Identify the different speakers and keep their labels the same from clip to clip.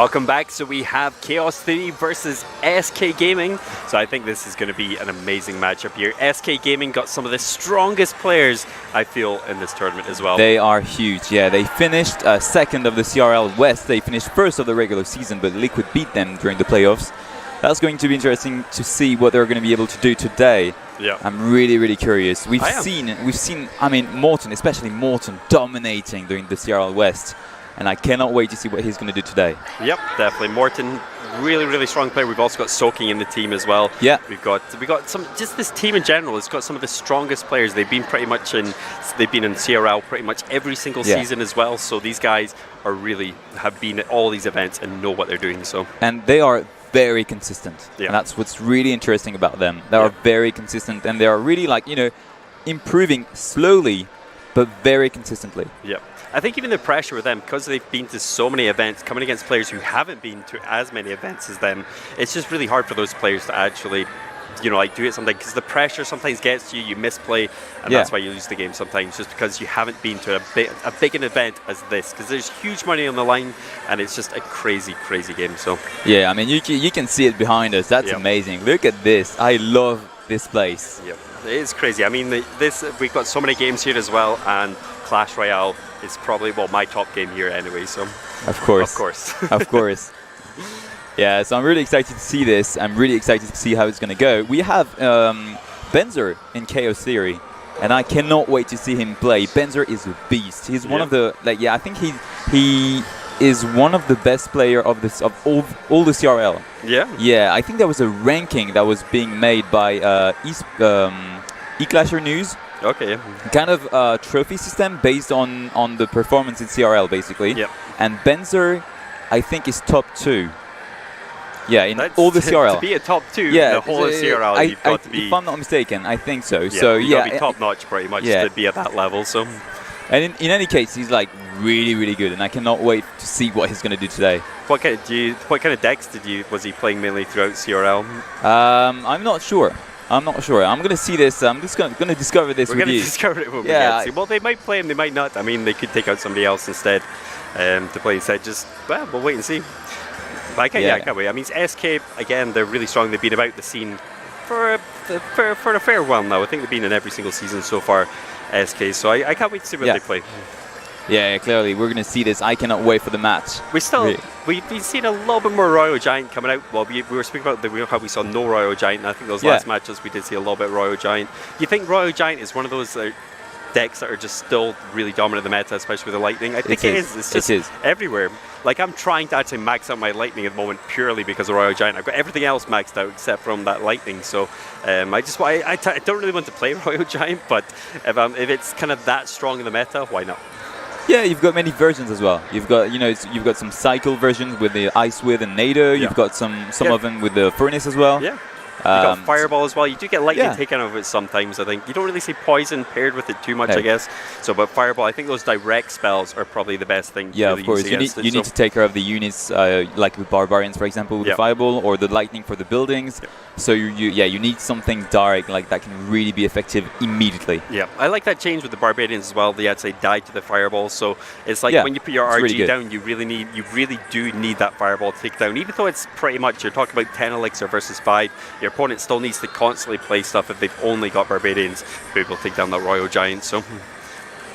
Speaker 1: Welcome back. So we have Chaos Theory versus SK Gaming. So I think this is going to be an amazing matchup here. SK Gaming got some of the strongest players, I feel, in this tournament as well.
Speaker 2: They are huge, yeah. They finished second of the CRL West. They finished first of the regular season, but Liquid beat them during the playoffs. That's going to be interesting to see what they're going to be able to do today.
Speaker 1: Yeah.
Speaker 2: I'm really curious. We've seen, I mean, Morten, especially Morten, dominating during the CRL West. And I cannot wait to see what he's going to do today.
Speaker 1: Yep, definitely. Morten, really strong player. We've also got Soaking in the team as well.
Speaker 2: Yeah.
Speaker 1: We got some, just this team in general has got some of the strongest players. They've been in CRL pretty much every single season as well. So these guys are have been at all these events and know what they're doing. So.
Speaker 2: And they are very consistent.
Speaker 1: Yeah.
Speaker 2: And that's what's really interesting about them. They are very consistent, and they are really, like, you know, improving slowly, but very consistently.
Speaker 1: Yeah. I think even the pressure with them, because they've been to so many events, coming against players who haven't been to as many events as them, it's just really hard for those players to actually, you know, like do it something, because the pressure sometimes gets to you, you misplay, and that's why you lose the game sometimes, just because you haven't been to a big an event as this, because there's huge money on the line, and it's just a crazy game. So
Speaker 2: yeah, I mean, you can see it behind us. That's amazing. Look at this. I love this place.
Speaker 1: Yep, it is crazy. I mean, we've got so many games here as well, and Clash Royale is probably, well, my top game here anyway, so.
Speaker 2: Of course.
Speaker 1: Of course.
Speaker 2: Of course. Yeah, so I'm really excited to see this. I'm really excited to see how it's going to go. We have Benzer in Chaos Theory, and I cannot wait to see him play. Benzer is a beast. He's one of the, I think he is one of the best player of all the CRL.
Speaker 1: Yeah?
Speaker 2: Yeah, I think there was a ranking that was being made by eClasher News.
Speaker 1: Okay, yeah.
Speaker 2: Kind of trophy system based on the performance in CRL, basically.
Speaker 1: Yep.
Speaker 2: And Benzer, I think, is top 2. Yeah, in
Speaker 1: That's
Speaker 2: all the CRL.
Speaker 1: To be a top 2 in the whole of CRL, you've got to be...
Speaker 2: If I'm not mistaken, I think so.
Speaker 1: Yeah,
Speaker 2: so
Speaker 1: you've got to be top-notch pretty much to be at that level. So.
Speaker 2: And in any case, he's like really good, and I cannot wait to see what he's going to do today.
Speaker 1: What kind of decks was he playing mainly throughout CRL?
Speaker 2: I'm not sure. I'm going to see this. I'm just going to discover this with you.
Speaker 1: We're going to discover it when we get to see. Well, they might play him, they might not. I mean, they could take out somebody else instead to play instead. Just, well, we'll wait and see. But I can't wait. I mean, SK, again, they're really strong. They've been about the scene for a fair while now. I think they've been in every single season so far, SK. So I can't wait to see what they play.
Speaker 2: Yeah, clearly. We're going to see this. I cannot wait for the match.
Speaker 1: We've seen a little bit more Royal Giant coming out. Well, we were speaking about how we saw no Royal Giant, and I think those last matches we did see a little bit of Royal Giant. You think Royal Giant is one of those decks that are just still really dominant in the meta, especially with the Lightning? I think it is. It's just everywhere. Like, I'm trying to actually max out my Lightning at the moment purely because of Royal Giant. I've got everything else maxed out except from that Lightning. So I don't really want to play Royal Giant, but if it's kind of that strong in the meta, why not?
Speaker 2: Yeah, you've got many versions as well. You've got, you've got some cycle versions with the Ice With and NATO. You've got some of them with the Furnace as well.
Speaker 1: Yeah. You got Fireball as well. You do get Lightning taken out of it sometimes, I think. You don't really see Poison paired with it too much, I guess. So, but Fireball, I think those direct spells are probably the best thing.
Speaker 2: Yeah, of course. You need to take care of the units, like with Barbarians, for example, with the Fireball, or the Lightning for the buildings. So you need something direct, like that can really be effective immediately. Yeah,
Speaker 1: I like that change with the Barbarians as well. They actually die to the Fireball. So it's like when you put your RG down, you really do need that Fireball to take down. Even though it's pretty much, you're talking about 10 elixir versus 5, your opponent still needs to constantly play stuff if they've only got Barbarians to be able to take down that Royal Giant. So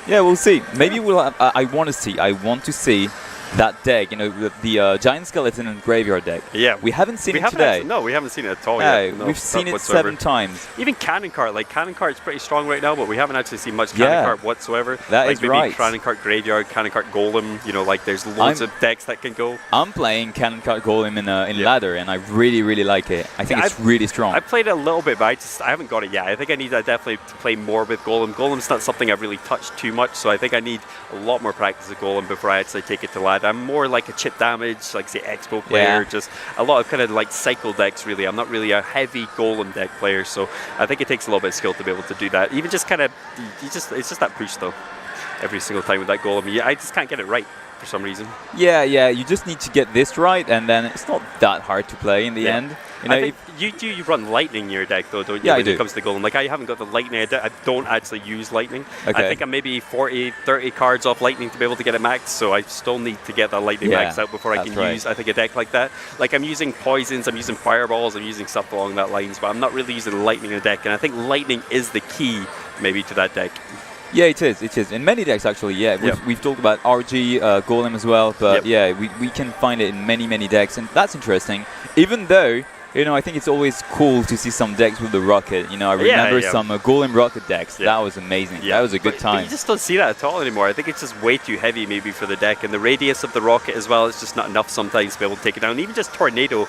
Speaker 2: yeah, we'll see. Maybe we'll have, I want to see that deck, the Giant Skeleton and Graveyard deck.
Speaker 1: Yeah.
Speaker 2: We haven't seen it today.
Speaker 1: No, we haven't seen it at all yet. No,
Speaker 2: we've seen it 7 times.
Speaker 1: Even Cannon Cart, Cannon Cart's pretty strong right now, but we haven't actually seen much Cannon Cart whatsoever.
Speaker 2: That is right.
Speaker 1: Cannon Cart Graveyard, Cannon Cart Golem, there's loads of decks that can go.
Speaker 2: I'm playing Cannon Cart Golem in Ladder, and I really like it. I think it's really strong.
Speaker 1: I played it a little bit, but I haven't got it yet. I think I need definitely to play more with Golem. Golem's not something I've really touched too much, so I think I need a lot more practice with Golem before I actually take it to Ladder. I'm more like a chip damage, like say Expo player, just a lot of kind of like cycle decks really. I'm not really a heavy Golem deck player, so I think it takes a little bit of skill to be able to do that. Even just kind of, it's just that push though. Every single time with that Golem, I just can't get it right for some reason.
Speaker 2: Yeah, you just need to get this right, and then it's not that hard to play in the end. You know,
Speaker 1: I think you run lightning in your deck though, don't you?
Speaker 2: Yeah, I
Speaker 1: when
Speaker 2: do.
Speaker 1: it comes to golem. Like I haven't got the lightning. I don't actually use lightning.
Speaker 2: Okay.
Speaker 1: I think I'm maybe 40, 30 cards off lightning to be able to get it maxed. So I still need to get that lightning maxed out before I can use, I think, a deck like that. Like I'm using poisons, I'm using fireballs, I'm using stuff along that lines, but I'm not really using lightning in a deck. And I think lightning is the key maybe to that deck.
Speaker 2: Yeah, it is. It is. In many decks, actually, yeah. We've talked about RG, Golem as well, but yeah, we can find it in many decks, and that's interesting. Even though, you know, I think it's always cool to see some decks with the rocket. You know, I remember some Golem rocket decks. That was amazing. That was a good time.
Speaker 1: But you just don't see that at all anymore. I think it's just way too heavy maybe for the deck, and the radius of the rocket as well is just not enough sometimes to be able to take it down. Even just tornadoing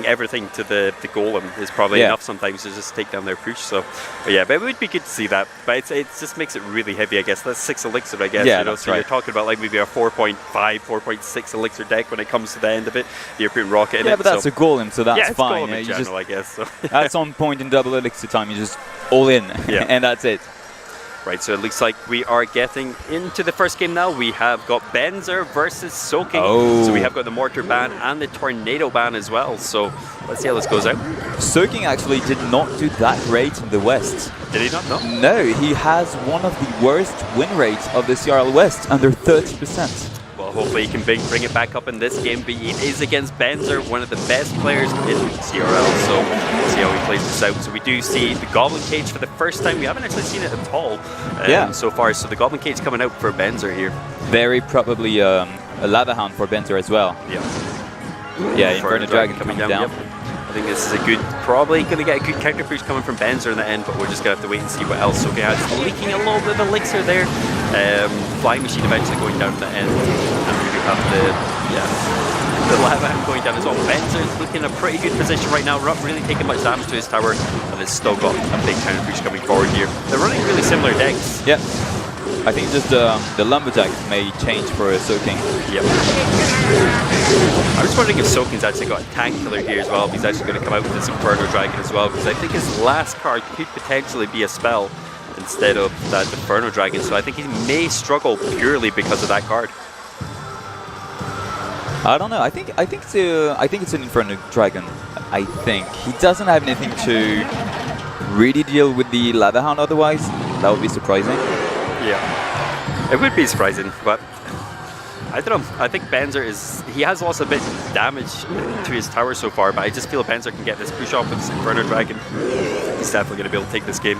Speaker 1: everything to the Golem is probably enough sometimes to just take down their push. So, but yeah, but it would be good to see that. But it just makes it really heavy, I guess. That's 6 elixir, I guess.
Speaker 2: Yeah,
Speaker 1: you know?
Speaker 2: that's
Speaker 1: So you're talking about like maybe a 4.5, 4.6 elixir deck when it comes to the end of it. You're putting rocket in it.
Speaker 2: Yeah, but that's a Golem, so that's fine.
Speaker 1: Golem in general, I guess. So.
Speaker 2: At some point in double elixir time, you just all in, and that's it.
Speaker 1: Right, so it looks like we are getting into the first game now. We have got Benzer versus Soaking. So we have got the Mortar ban and the Tornado ban as well. So let's see how this goes out.
Speaker 2: Soaking actually did not do that great in the West.
Speaker 1: Did he not? No.
Speaker 2: No, he has one of the worst win rates of the CRL West, under 30%.
Speaker 1: Well, hopefully he can bring it back up in this game, but it is against Benzer, one of the best players in CRL, so we'll see how he plays this out. So we do see the Goblin Cage for the first time. We haven't actually seen it at all so far, so the Goblin Cage coming out for Benzer here.
Speaker 2: Very probably a Lava Hound for Benzer as well. Yeah, Inferno Dragon coming down.
Speaker 1: I think this is a good, probably going to get a good counter push coming from Benzer in the end, but we're just going to have to wait and see what else Soaking has. Leaking a little bit of elixir there. Flying Machine eventually going down at the end. And we do have the Lava Hound going down as well. Benzer's looking in a pretty good position right now. Not really taking much damage to his tower, and it's still got a big counter push coming forward here. They're running really similar decks.
Speaker 2: Yeah. I think just the Lumberjack may change for a Soaking.
Speaker 1: Yep. I was wondering if Soaking's actually got a tank killer here as well, if he's actually going to come out with this Inferno Dragon as well, because I think his last card could potentially be a spell instead of that Inferno Dragon, so I think he may struggle purely because of that card.
Speaker 2: I don't know. I think it's an Inferno Dragon. I think he doesn't have anything to really deal with the Lava Hound otherwise. That would be surprising.
Speaker 1: Yeah, it would be surprising, but I don't know. I think Benzer he has lost a bit of damage to his tower so far, but I just feel Benzer can get this push off with this Inferno Dragon. He's definitely going to be able to take this game.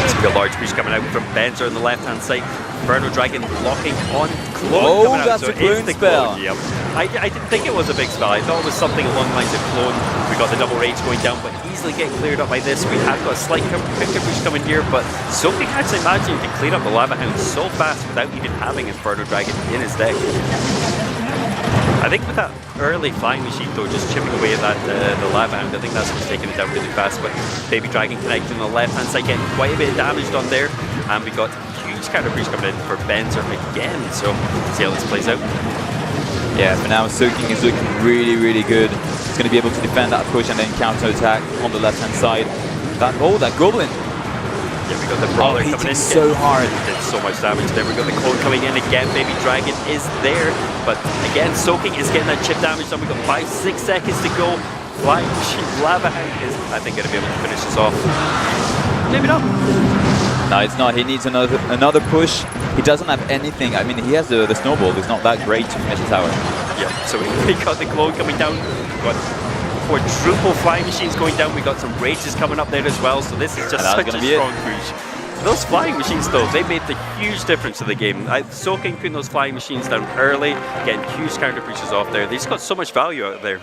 Speaker 1: It's a large push coming out from Benzer on the left-hand side. Inferno Dragon locking on Clone.
Speaker 2: Oh, that's a clone spell.
Speaker 1: Yep. I didn't think it was a big spell. I thought it was something along the lines of Clone. We got the double rage going down, but easily get cleared up by this. We have got a slight counter push coming here, but Soaking actually managing to clear up the Lava Hound so fast without even having Inferno Dragon in his deck. I think with that early Flying Machine though, just chipping away at that the Lava Hound, I think that's what's taking it down really fast. But Baby Dragon connecting on the left hand side, getting quite a bit of damage done there, and we got huge counter push coming in for Benzer again. So see how this plays out.
Speaker 2: Yeah, for now Soaking is looking really good. He's going to be able to defend that push and then counter attack on the left hand side. That Goblin.
Speaker 1: Yeah, we got the Brawler coming in.
Speaker 2: So hard.
Speaker 1: Did so much damage there. We got the Clone coming in again. Baby Dragon is there, but again Soaking is getting that chip damage done. We got 5-6 seconds to go. Flying Machine Lava Hound is, I think, going to be able to finish this off. Maybe not.
Speaker 2: No, it's not. He needs another push. He doesn't have anything. I mean, he has the snowball. It's not that great to finish the tower.
Speaker 1: Yeah, so we got the Clone coming down. We got quadruple Flying Machines going down. We got some Rages coming up there as well. So this is just such a strong push. Those Flying Machines, though, they made the huge difference to the game. Soaking putting those Flying Machines down early, getting huge counter pushes off there. They just got so much value out there.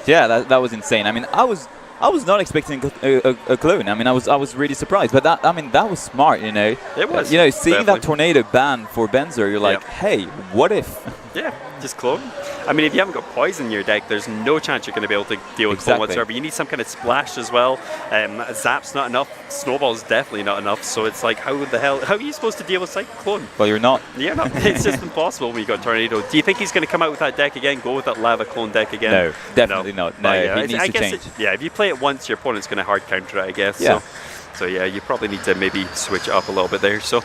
Speaker 2: Yeah, that was insane. I mean, I was not expecting a clone. I mean, I was really surprised. But that was smart, you know.
Speaker 1: It was.
Speaker 2: You know, seeing that Tornado ban for Benzer, you're like, hey, what if?
Speaker 1: Yeah, just clone. I mean, if you haven't got poison in your deck, there's no chance you're going to be able to deal with clone whatsoever. You need some kind of splash as well. Zap's not enough. Snowball's definitely not enough. So it's like, how are you supposed to deal with Clone?
Speaker 2: Well, you're not.
Speaker 1: You're not. It's just impossible when you got Tornado. Do you think he's going to come out with that deck again? Go with that Lava Clone deck again?
Speaker 2: No, definitely not. No,
Speaker 1: yeah,
Speaker 2: he needs to change.
Speaker 1: Yeah, if you play it once, your opponent's going to hard counter it, I guess.
Speaker 2: Yeah.
Speaker 1: So yeah, you probably need to maybe switch it up a little bit there. So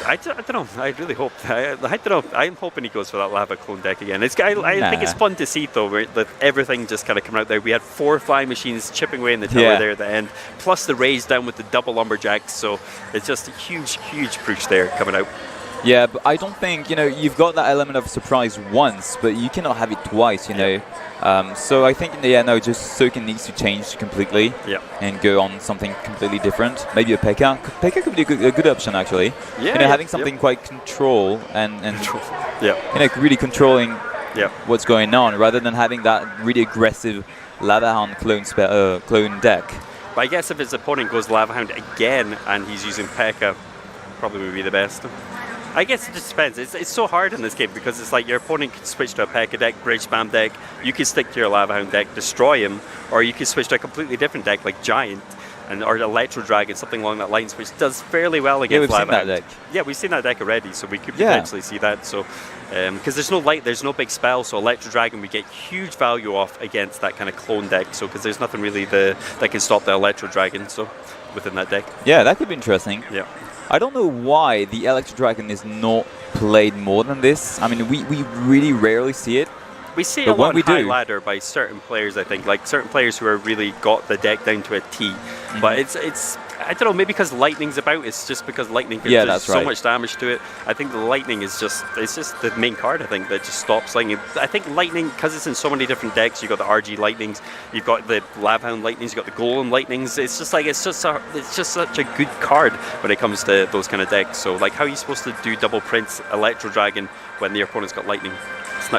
Speaker 1: I don't know. I really hope. I don't know. I'm hoping he goes for that lava clone deck again. I think it's fun to see though, with everything just kind of coming out there. We had 4 flying machines chipping away in the tower there at the end, plus the raise down with the double lumberjacks. So it's just a huge push there coming out.
Speaker 2: Yeah, but I don't think, you've got that element of surprise once, but you cannot have it twice, know. So I think, just Soaking needs to change completely and go on something completely different. Maybe a P.E.K.K.A. P.E.K.K.A. could be a good option, actually.
Speaker 1: Yeah,
Speaker 2: having something quite control and really controlling what's going on, rather than having that really aggressive Lava Hound clone deck.
Speaker 1: But I guess if his opponent goes Lava Hound again and he's using P.E.K.K.A., probably would be the best. I guess it just depends. It's so hard in this game because it's like your opponent can switch to a P.E.K.K.A. deck, Bridge Spam deck, you can stick to your Lava Hound deck, destroy him, or you can switch to a completely different deck like Giant or Electro Dragon, something along that lines, which does fairly well against Lava Hound.
Speaker 2: Deck.
Speaker 1: Yeah, we've seen that deck already, so we could potentially see that. So, because there's no big spell, so Electro Dragon we get huge value off against that kind of clone deck. So, because there's nothing really that can stop the Electro Dragon, so within that deck.
Speaker 2: Yeah, that could be interesting.
Speaker 1: Yeah.
Speaker 2: I don't know why the Electro Dragon is not played more than this. I mean, we really rarely see it.
Speaker 1: We see it a lot on high ladder by certain players, I think, like certain players who have really got the deck down to a T. But it's I don't know, maybe because Lightning's about, it's just because Lightning can do so much damage to it. I think the Lightning is just the main card, I think, that just stops Lightning. I think Lightning, because it's in so many different decks, you've got the RG Lightnings, you've got the Lava Hound Lightnings, you've got the Golem Lightnings, it's just such a good card when it comes to those kind of decks. So like, how are you supposed to do double prints Electro Dragon when your opponent's got Lightning?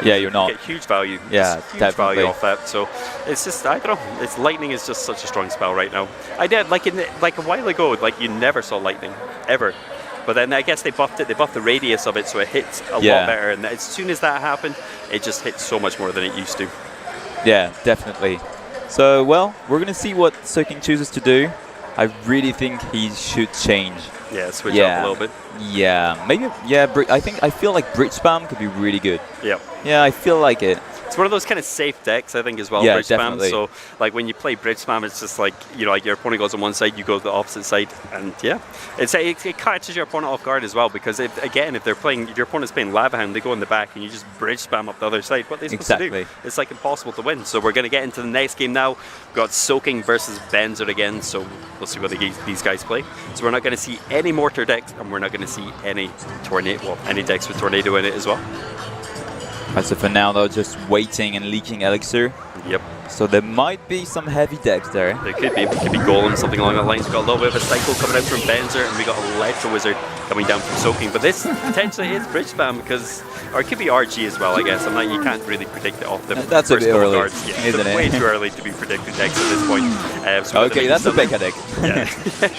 Speaker 2: You're not.
Speaker 1: You get huge value.
Speaker 2: Yeah,
Speaker 1: huge value off that. So it's just, I don't know. It's Lightning is just such a strong spell right now. I did like a while ago. Like you never saw Lightning ever, but then I guess they buffed it. They buffed the radius of it, so it hits a lot better. And as soon as that happened, it just hits so much more than it used to. Yeah,
Speaker 2: definitely. So well, we're gonna see what Soaking chooses to do. I really think he should change.
Speaker 1: Yeah, switch up a little bit.
Speaker 2: Yeah, maybe. Yeah, I feel like Bridge Spam could be really good.
Speaker 1: Yeah.
Speaker 2: Yeah, I feel like it.
Speaker 1: It's one of those kind of safe decks, I think, as well.
Speaker 2: Yeah,
Speaker 1: Bridge
Speaker 2: definitely.
Speaker 1: Spam. So, like when you play Bridge Spam, it's just like like your opponent goes on one side, you go to the opposite side, and it catches your opponent off guard as well. Because if your opponent's playing Lava Hound, they go in the back, and you just Bridge Spam up the other side. What are they supposed to do? It's like impossible to win. So we're going to get into the next game now. We've got Soaking versus Benzer again. So we'll see what these guys play. So we're not going to see any Mortar decks, and we're not going to see any any decks with Tornado in it as well.
Speaker 2: Right, so for now, though, just waiting and leaking Elixir.
Speaker 1: Yep.
Speaker 2: So there might be some heavy decks there.
Speaker 1: There could be. It could be Golem, something along that lines. We've got a little bit of a cycle coming out from Benzer, and we got Electro Wizard coming down from Soaking. But this potentially is Bridge Spam or it could be RG as well, I guess. You can't really predict it off the
Speaker 2: That's
Speaker 1: first
Speaker 2: a bit early,
Speaker 1: cards. Yeah,
Speaker 2: isn't it?
Speaker 1: Way too early to be predicting decks at this point. So
Speaker 2: okay, that's a P.E.K.K.A. deck.
Speaker 1: Yeah,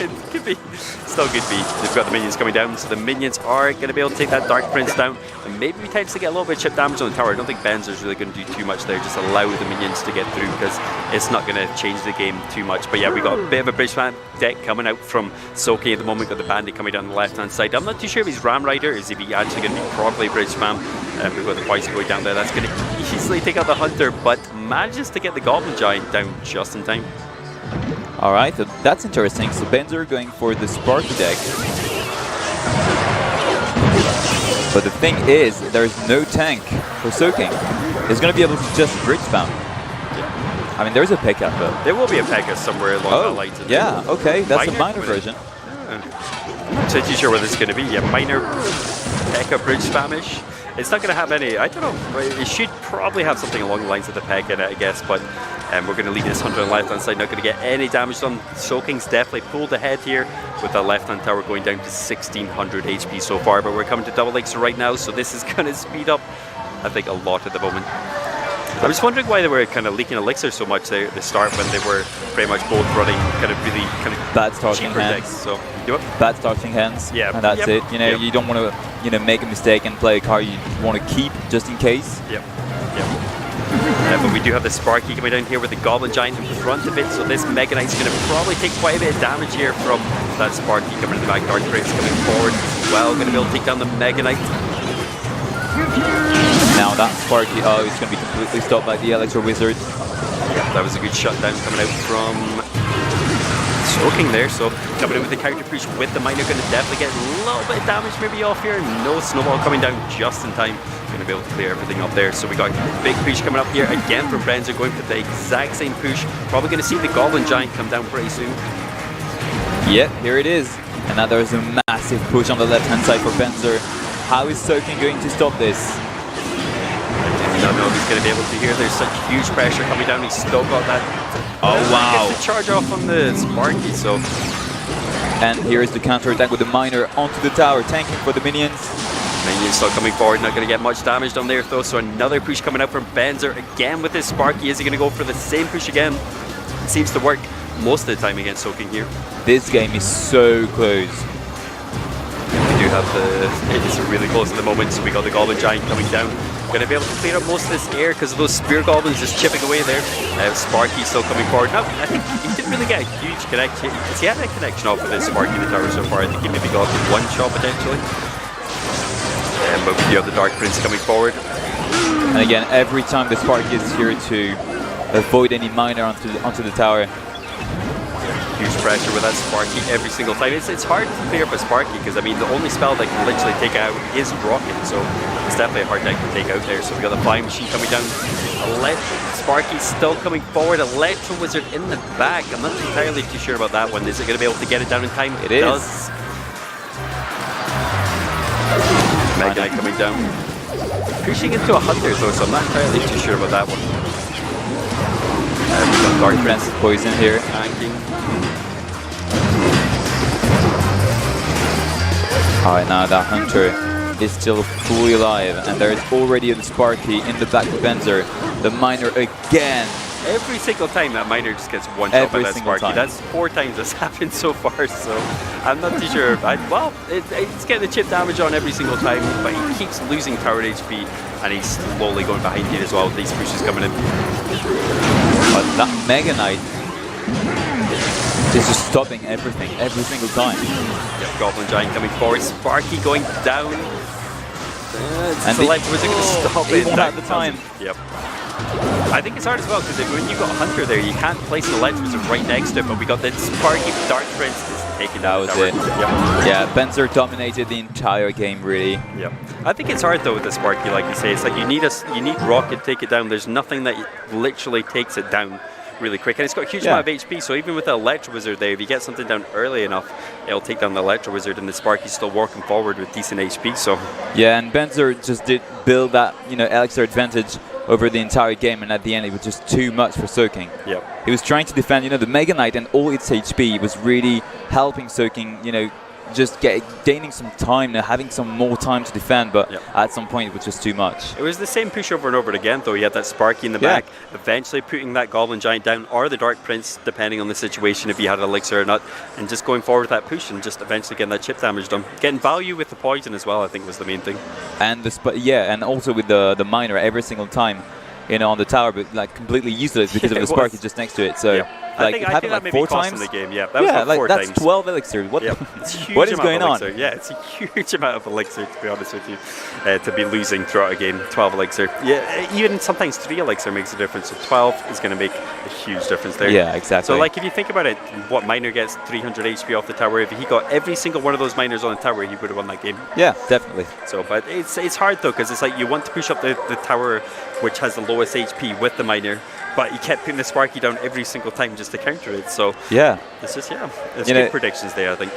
Speaker 1: it could be. Still could be. They've got the minions coming down, so the minions are going to be able to take that Dark Prince down, and maybe potentially get a little bit of chip damage on the tower. I don't think Benzer's really going to do too much there. Just allow the minions to get through, because it's not going to change the game too much. But yeah, we got a bit of a Bridge Spam deck coming out from Soaking at the moment. Got the Bandit coming down the left-hand side. I'm not too sure if he's Ram Rider, is if he actually going to be properly Bridge Spam. We've got the Poison going down there. That's going to easily take out the Hunter, but manages to get the Goblin Giant down just in time.
Speaker 2: All right, so that's interesting. So Benzer going for the Sparky deck. But the thing is, there's no tank for Soaking. He's going to be able to just Bridge Spam. I mean, there's a P.E.K.K.A. but
Speaker 1: there will be a P.E.K.K.A. somewhere along that line.
Speaker 2: Yeah, okay, that's a minor version.
Speaker 1: I'm not too sure what this is going to be. Yeah, minor P.E.K.K.A. Bridge Spamish. It's not going to have any, I don't know, it should probably have something along the lines of the P.E.K.K.A. I guess, but we're going to leave this Hunter on the left-hand side, not going to get any damage done. Soaking's definitely pulled ahead here with that left-hand tower going down to 1600 HP so far, but we're coming to double Elixir right now, so this is going to speed up, I think, a lot at the moment. I was wondering why they were kind of leaking Elixir so much there at the start when they were pretty much both running really
Speaker 2: bad starting
Speaker 1: cheaper
Speaker 2: hands.
Speaker 1: decks. So,
Speaker 2: bad starting hands.
Speaker 1: Yeah,
Speaker 2: and that's it. You don't want to make a mistake and play a card you want to keep just in case.
Speaker 1: Yep. But we do have the Sparky coming down here with the Goblin Giant in front of it, so this Mega Knight's going to probably take quite a bit of damage here from that Sparky coming in the back. Dark Prince coming forward as well, going to be able to take down the Mega Knight.
Speaker 2: Now that Sparky, it's going to be completely stopped by the Electro Wizard.
Speaker 1: Yeah, that was a good shutdown coming out from Soaking there, so coming in with the counter push with the miner, going to definitely get a little bit of damage maybe off here. No snowball coming down just in time. Going to be able to clear everything up there. So we got a big push coming up here again from Benzer, going for the exact same push. Probably going to see the Goblin Giant come down pretty soon.
Speaker 2: Yep, here it is. And now there's a massive push on the left-hand side for Benzer. How is Soaking going to stop this?
Speaker 1: I don't know if he's going to be able to hear. There's such huge pressure coming down. He's still got that.
Speaker 2: Oh, wow.
Speaker 1: Gets the charge off on the Sparky, so.
Speaker 2: And here is the counter-attack with the miner onto the tower, tanking for the minions.
Speaker 1: Minions still coming forward, not going to get much damage down there though, so another push coming out from Benzer again with his Sparky. Is he going to go for the same push again? It seems to work most of the time against Soaking here.
Speaker 2: This game is so close.
Speaker 1: We do have it's really close at the moment, so we got the Goblin Giant coming down. Going to be able to clear up most of this air because of those Spear Goblins just chipping away there. Sparky still coming forward. Now, I think he didn't really get a huge connection. He had a connection off of this Sparky in the tower so far. I think he maybe got one shot potentially. But we do have the Dark Prince coming forward.
Speaker 2: And again, every time the Sparky is here to avoid any miner onto the tower.
Speaker 1: Huge pressure with that Sparky every single time. It's hard to clear up a Sparky because, I mean, the only spell that can literally take out is Rocket, so it's definitely a hard deck to take out there. So we got the Flying Machine coming down. Sparky still coming forward. Electro Wizard in the back. I'm not entirely too sure about that one. Is it going to be able to get it down in time?
Speaker 2: It is.
Speaker 1: Mega Knight coming down. Pushing into a Hunter though, so I'm not entirely too sure about that one. We got Dark Prince
Speaker 2: poison here.
Speaker 1: Tanking.
Speaker 2: Alright, now that Hunter is still fully alive, and there is already a Sparky in the back of Benzer. The miner again.
Speaker 1: Every single time that miner just gets one shot by that Sparky.
Speaker 2: Time.
Speaker 1: That's 4 times that's happened so far, so I'm not too sure. Well, it's getting the chip damage on every single time, but he keeps losing tower HP, and he's slowly going behind it as well with these pushes coming in.
Speaker 2: But that Mega Knight is just stopping everything, every single time.
Speaker 1: Yep, Goblin Giant coming forward, Sparky going down.
Speaker 2: And
Speaker 1: the Electro Wizard going to stop it.
Speaker 2: Won't have the time.
Speaker 1: Yep. I think it's hard as well because when you've got a Hunter there, you can't place an Electro Wizard right next to it, but we got the Sparky Dark Prince just taking
Speaker 2: that was it.
Speaker 1: Yep.
Speaker 2: Yeah, Benzer dominated the entire game, really.
Speaker 1: Yep. I think it's hard though with the Sparky, like you say. It's like you need Rocket to take it down. There's nothing that literally takes it down really quick, and it's got a huge amount of HP, so even with the Electro Wizard there, if you get something down early enough, it'll take down the Electro Wizard, and the Sparky's still working forward with decent HP, so...
Speaker 2: Yeah, and Benzer just did build that, Elixir advantage over the entire game, and at the end it was just too much for Soaking.
Speaker 1: Yep.
Speaker 2: He was trying to defend, the Mega Knight and all its HP was really helping Soaking, just gaining some time, having some more time to defend, but at some point it was just too much.
Speaker 1: It was the same push over and over again though. He had that Sparky in the back, eventually putting that Goblin Giant down, or the Dark Prince, depending on the situation, if he had Elixir or not, and just going forward with that push and just eventually getting that chip damage done. Getting value with the poison as well, I think was the main thing.
Speaker 2: And and also with the miner every single time, on the tower, but like completely useless because of the Sparky just next to it. So
Speaker 1: I think that 4 times in the game. Yeah, that was like 4
Speaker 2: that's
Speaker 1: times.
Speaker 2: 12 elixir. What? What is going on?
Speaker 1: Yeah, it's a huge amount of elixir, to be honest with you, to be losing throughout a game. 12 elixir. Yeah, even sometimes 3 elixir makes a difference. So 12 is going to make a huge difference there.
Speaker 2: Yeah, exactly.
Speaker 1: So like if you think about it, what miner gets 300 HP off the tower? If he got every single one of those miners on the tower, he would have won that game.
Speaker 2: Yeah, definitely.
Speaker 1: So, but it's hard though, because it's like you want to push up the tower, which has the lowest HP with the miner, but you kept putting the Sparky down every single time just to counter it. So it's just it's good predictions there, I think.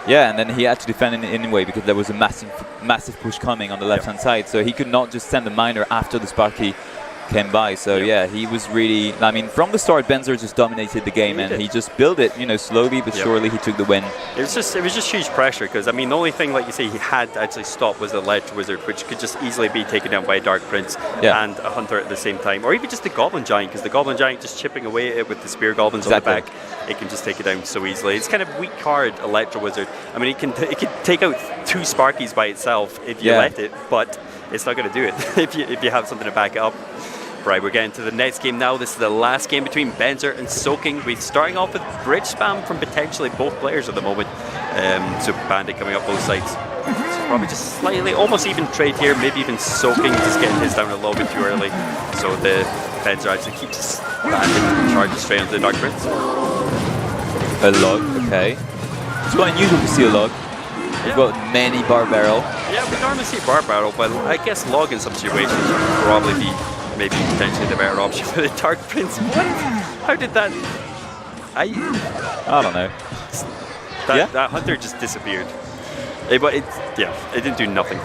Speaker 2: Yeah, and then he had to defend it anyway because there was a massive push coming on the left-hand side, so he could not just send the miner after the Sparky came by. So he was really, from the start Benzer just dominated the game, and he just built it, slowly but surely he took the win.
Speaker 1: It was just huge pressure because the only thing, like you say, he had to actually stop was the Electro Wizard, which could just easily be taken down by a Dark Prince and a Hunter at the same time, or even just the Goblin Giant, because the Goblin Giant just chipping away at it with the Spear Goblins on the back, it can just take it down so easily. It's kind of weak card Electro Wizard. It can take out 2 Sparkies by itself if you let it, but it's not going to do it if you have something to back it up. Right, we're getting to the next game now. This is the last game between Benzer and Soaking. We're starting off with bridge spam from potentially both players at the moment. So Bandit coming up both sides. So probably just slightly, almost even trade here. Maybe even Soaking just getting his down a little bit too early. So the Benzer actually keeps Bandit charging straight onto the Dark Prince.
Speaker 2: A log, okay. It's quite unusual to see a log. We've got many bar barrel.
Speaker 1: Yeah, we normally see bar barrel, but I guess log in some situations would probably be maybe potentially the better option for the Dark Prince. What? How did that? I
Speaker 2: don't know.
Speaker 1: That hunter just disappeared. But it didn't do nothing.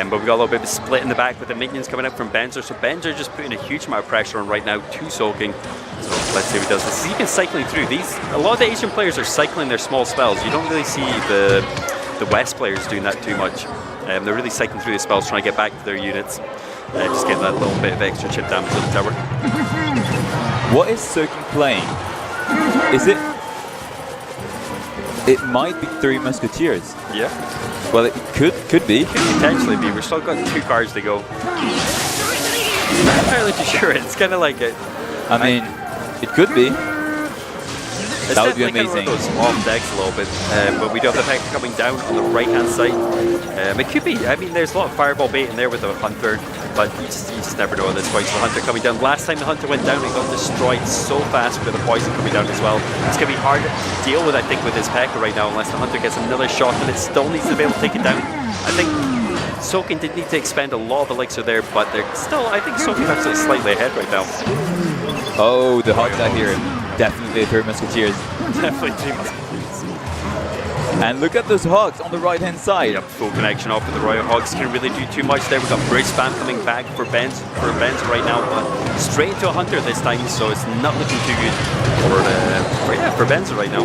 Speaker 1: But we got a little bit of a split in the back with the minions coming out from Benzer. So Benzer just putting a huge amount of pressure on right now to Soaking. So let's see what he does. This is even cycling through these. A lot of the Asian players are cycling their small spells. You don't really see the West players doing that too much. They're really cycling through the spells, trying to get back to their units. Just getting that little bit of extra chip damage to the tower.
Speaker 2: What is Soaking playing? Is it? It might be Three Musketeers.
Speaker 1: Yeah.
Speaker 2: Well, it could be.
Speaker 1: Could potentially be. We've still got 2 cards to go. I'm not entirely too sure. It's kind of like it.
Speaker 2: I mean, it could be.
Speaker 1: It's
Speaker 2: That would be
Speaker 1: definitely
Speaker 2: amazing.
Speaker 1: Kind of one of those off decks a little bit, but we do have the effect coming down on the right-hand side. It could be. I mean, there's a lot of fireball bait in there with the Hunter, but you just never know at this point. So the Hunter coming down. Last time the Hunter went down, it got destroyed so fast with the poison coming down as well. It's going to be hard to deal with, I think, with this P.E.K.K.A. right now, unless the Hunter gets another shot, and it still needs to be able to take it down. I think Soaking did need to expend a lot of elixir there, but they're still, I think Soaking's actually slightly ahead right now.
Speaker 2: Oh, the Hogs out here. Definitely Three Musketeers.
Speaker 1: Definitely 3 Musketeers.
Speaker 2: And look at those Hogs on the right-hand side.
Speaker 1: Yep, full connection off with the Royal Hogs. Can't really do too much there. We've got bridge spam coming back for Benz right now, but straight into a Hunter this time, so it's not looking too good for Benz right now.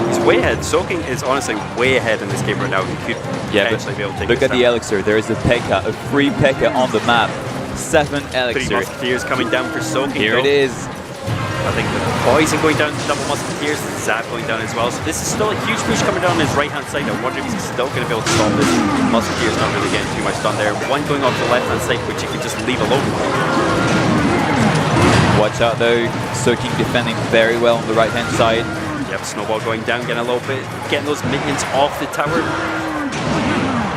Speaker 1: He's way ahead. Soaking is honestly way ahead in this game right now. He could potentially be able to take
Speaker 2: look
Speaker 1: this
Speaker 2: at the elixir. There is a P.E.K.K.A., a free P.E.K.K.A. on the map. 7 elixir.
Speaker 1: 3 Musketeers coming down for Soaking.
Speaker 2: Here it is.
Speaker 1: I think the Poison going down to double Musketeers, Zap going down as well. So this is still a huge push coming down on his right-hand side. I wonder if he's still going to be able to stop this. Musketeers not really getting too much done there. One going off the left-hand side, which you can just leave alone.
Speaker 2: Watch out though, Soaking defending very well on the right-hand side.
Speaker 1: Yep, Snowball going down, getting a little bit, getting those minions off the tower.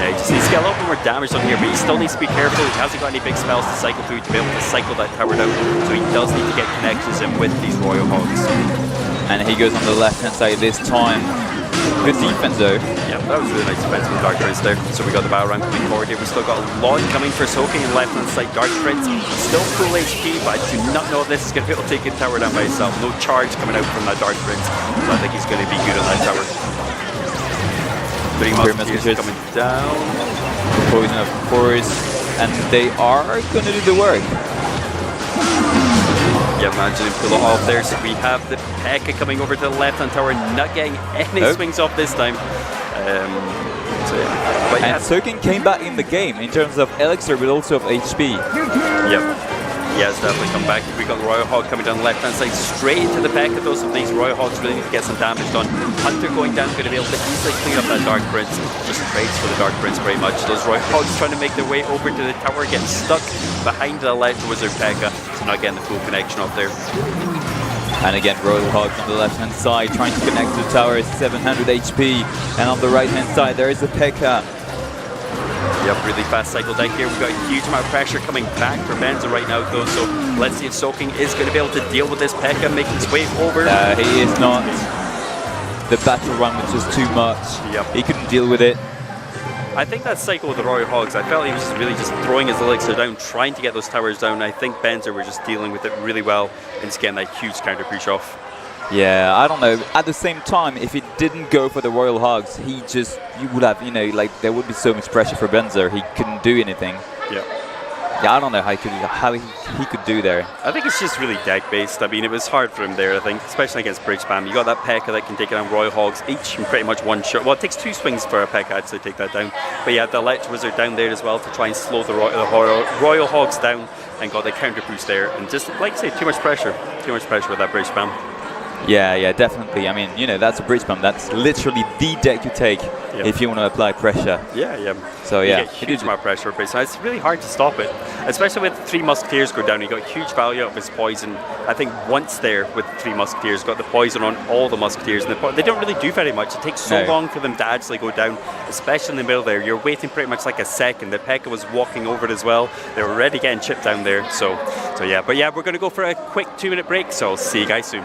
Speaker 1: Yeah, he just needs to get a little bit more damage on here, but he still needs to be careful. He hasn't got any big spells to cycle through to be able to cycle that tower down, so he does need to get connections in with these Royal Hogs.
Speaker 2: And he goes on the left-hand side this time. Good defense though.
Speaker 1: Yeah, that was really nice defense from Dark Prince there. So we got the battle round coming forward here. We've still got a lot coming for Soaking on the left-hand side. Dark Prince still full HP, but I do not know if this is going to be able to take a tower down by itself. No charge coming out from that Dark Prince, so I think he's going to be good on that tower. 3 Musketeers coming down.
Speaker 2: Poison, of course, and they are going to do the work.
Speaker 1: Yeah, managing to pull it off there. So we have the P.E.K.K.A. coming over to the left-hand tower, not getting any swings off this time.
Speaker 2: And Soaking came back in the game in terms of elixir, but also of HP.
Speaker 1: Yep. Yeah, it's definitely come back. We got the Royal Hog coming down the left-hand side, straight into the P.E.K.K.A. Though, so these Royal Hogs really need to get some damage done. Hunter going down, going to be able to easily clean up that Dark Prince. Just trades for the Dark Prince very much. Those Royal Hogs trying to make their way over to the tower, getting stuck behind the Electro Wizard P.E.K.K.A., so not getting the full connection off there.
Speaker 2: And again, Royal Hogs on the left-hand side, trying to connect to the tower, 700 HP. And on the right-hand side, there is a P.E.K.K.A.
Speaker 1: Yep, really fast cycle deck here. We've got a huge amount of pressure coming back for Benza right now, though, so let's see if Soaking is going to be able to deal with this P.E.K.K.A. making his way over.
Speaker 2: He is not. The battle run was just too much.
Speaker 1: Yep.
Speaker 2: He couldn't deal with it.
Speaker 1: I think that cycle with the Royal Hogs, I felt he was really just throwing his elixir down, trying to get those towers down. I think Benza were just dealing with it really well and just getting that huge counter push off.
Speaker 2: Yeah, I don't know. At the same time, if he didn't go for the Royal Hogs, you would have, there would be so much pressure for Benzer. He couldn't do anything.
Speaker 1: Yeah.
Speaker 2: Yeah, I don't know how he could do there.
Speaker 1: I think it's just really deck-based. I mean, it was hard for him there, I think, especially against Bridge Spam. You got that P.E.K.K.A. that can take down Royal Hogs, each in pretty much one shot. Well, it takes 2 swings for a P.E.K.K.A. to take that down. But yeah, the Electro Wizard down there as well to try and slow the Royal Hogs down, and got the counter boost there. And just, like I say, too much pressure. Too much pressure with that Bridge Spam.
Speaker 2: Yeah, definitely. I mean, that's a bridge pump. That's literally the deck you take if you want to apply pressure.
Speaker 1: Yeah.
Speaker 2: So yeah,
Speaker 1: you get huge amount of pressure, but it's really hard to stop it. Especially with 3 Musketeers go down, you got huge value of his poison. I think once there with 3 Musketeers, got the poison on all the Musketeers, and they don't really do very much. It takes so long for them to actually go down, especially in the middle there. You're waiting pretty much like a second. The P.E.K.K.A. was walking over it as well. They were already getting chipped down there. So yeah, but yeah, we're going to go for a quick 2-minute break. So see you guys soon.